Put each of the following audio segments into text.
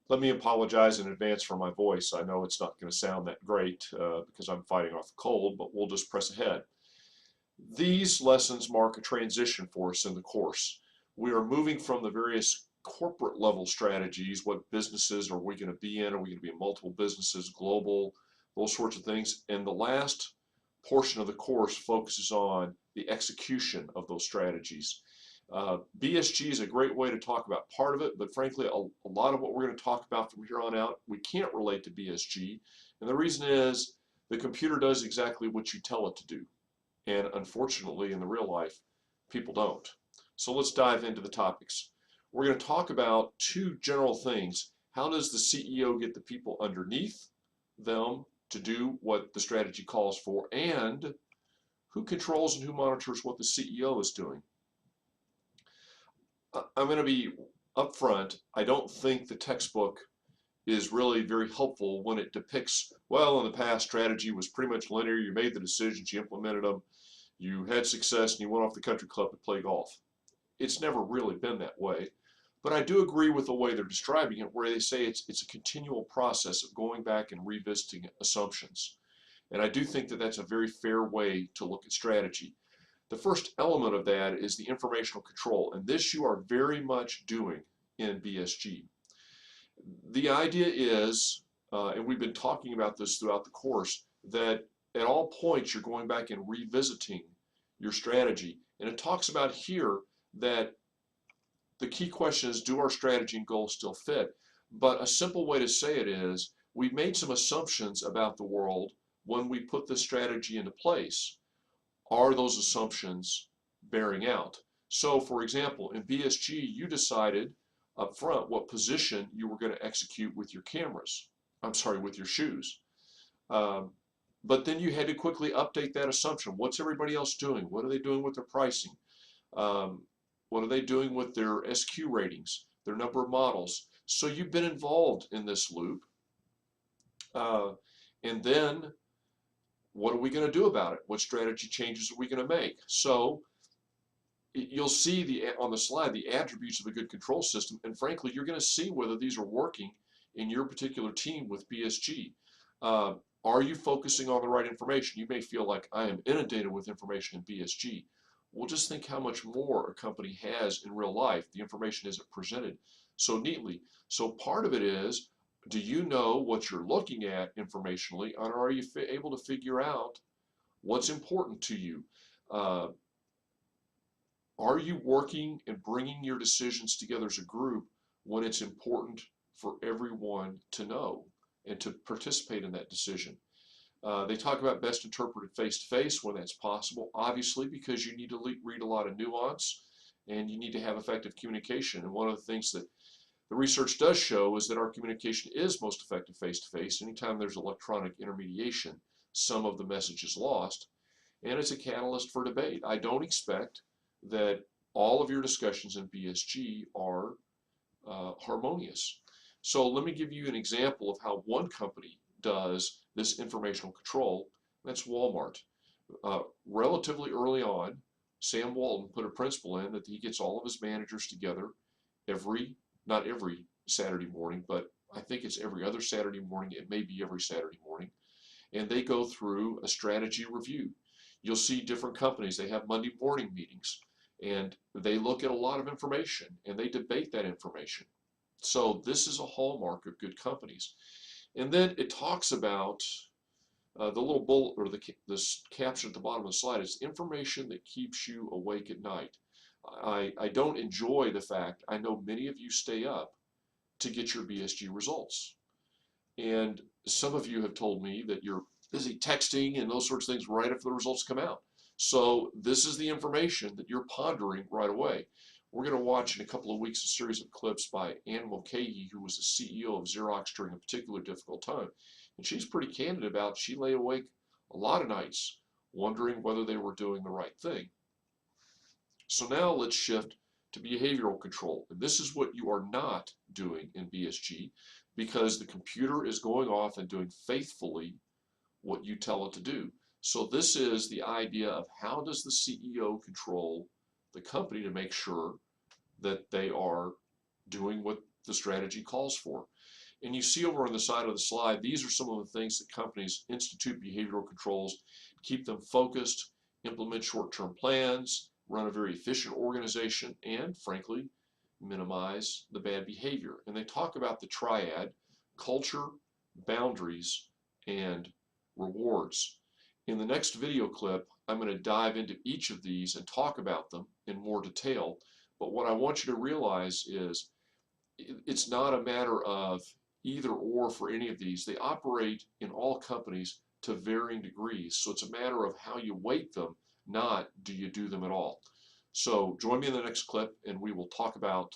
Let me apologize in advance for my voice. I know it's not going to sound that great because I'm fighting off a cold, but we'll just press ahead. These lessons mark a transition for us in the course. We are moving from the various corporate level strategies. What businesses are we going to be in? Are we going to be in multiple businesses, global, those sorts of things? And the last portion of the course focuses on the execution of those strategies. BSG is a great way to talk about part of it, but frankly, a lot of what we're going to talk about from here on out, we can't relate to BSG. And the reason is the computer does exactly what you tell it to do. And unfortunately, in the real life, people don't. So let's dive into the topics. We're going to talk about two general things. How does the CEO get the people underneath them to do what the strategy calls for? And who controls and who monitors what the CEO is doing? I'm going to be upfront. I don't think the textbook is really very helpful when it depicts, well, in the past, strategy was pretty much linear. You made the decisions, you implemented them, you had success, and you went off the country club to play golf. It's never really been that way. But I do agree with the way they're describing it, where they say it's a continual process of going back and revisiting assumptions. And I do think that that's a very fair way to look at strategy. The first element of that is the informational control, and this you are very much doing in BSG. The idea is, and we've been talking about this throughout the course, that at all points you're going back and revisiting your strategy. And it talks about here that the key question is, do our strategy and goals still fit? But a simple way to say it is, we made some assumptions about the world when we put this strategy into place. Are those assumptions bearing out? So, for example, in BSG, you decided up front what position you were going to execute with your cameras. I'm sorry, with your shoes. Um, but then you had to quickly update that assumption. What's everybody else doing? What are they doing with their pricing? Um, what are they doing with their SQ ratings, their number of models? So you've been involved in this loop. Uh, and then what are we going to do about it? What strategy changes are we going to make? So you'll see on the slide the attributes of a good control system, and frankly, you're going to see whether these are working in your particular team with BSG. Uh, are you focusing on the right information? You may feel like I am inundated with information in BSG. Well, just think how much more a company has in real life. The information isn't presented so neatly. So part of it is, do you know what you're looking at informationally, and are you able to figure out what's important to you? Uh, are you working and bringing your decisions together as a group when it's important for everyone to know and to participate in that decision? They talk about best interpreted face-to-face when that's possible, obviously, because you need to read a lot of nuance and you need to have effective communication. And one of the things that the research does show is that our communication is most effective face-to-face. Anytime there's electronic intermediation, some of the message is lost, and it's a catalyst for debate. I don't expect that all of your discussions in BSG are harmonious. So let me give you an example of how one company does this informational control. That's Walmart. Relatively early on, Sam Walton put a principle in that he gets all of his managers together not every Saturday morning, but I think it's every other Saturday morning. It may be every Saturday morning. And they go through a strategy review. You'll see different companies, they have Monday morning meetings, and they look at a lot of information and they debate that information. So this is a hallmark of good companies. And then it talks about the little bullet or this caption at the bottom of the slide is information that keeps you awake at night. I don't enjoy the fact, I know many of you stay up to get your BSG results. And some of you have told me that you're busy texting and those sorts of things right after the results come out. So this is the information that you're pondering right away. We're going to watch in a couple of weeks a series of clips by Anne Mulcahy, who was the CEO of Xerox during a particular difficult time. And she's pretty candid about she lay awake a lot of nights wondering whether they were doing the right thing. So now let's shift to behavioral control. And this is what you are not doing in BSG because the computer is going off and doing faithfully what you tell it to do. So this is the idea of how does the CEO control the company to make sure that they are doing what the strategy calls for. And you see over on the side of the slide, these are some of the things that companies institute behavioral controls, keep them focused, implement short-term plans, run a very efficient organization, and frankly, minimize the bad behavior. And they talk about the triad: culture, boundaries, and rewards. In the next video clip, I'm going to dive into each of these and talk about them in more detail. But what I want you to realize is it's not a matter of either or for any of these. They operate in all companies to varying degrees. So it's a matter of how you weight them, not do you do them at all. So join me in the next clip and we will talk about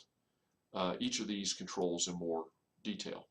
each of these controls in more detail.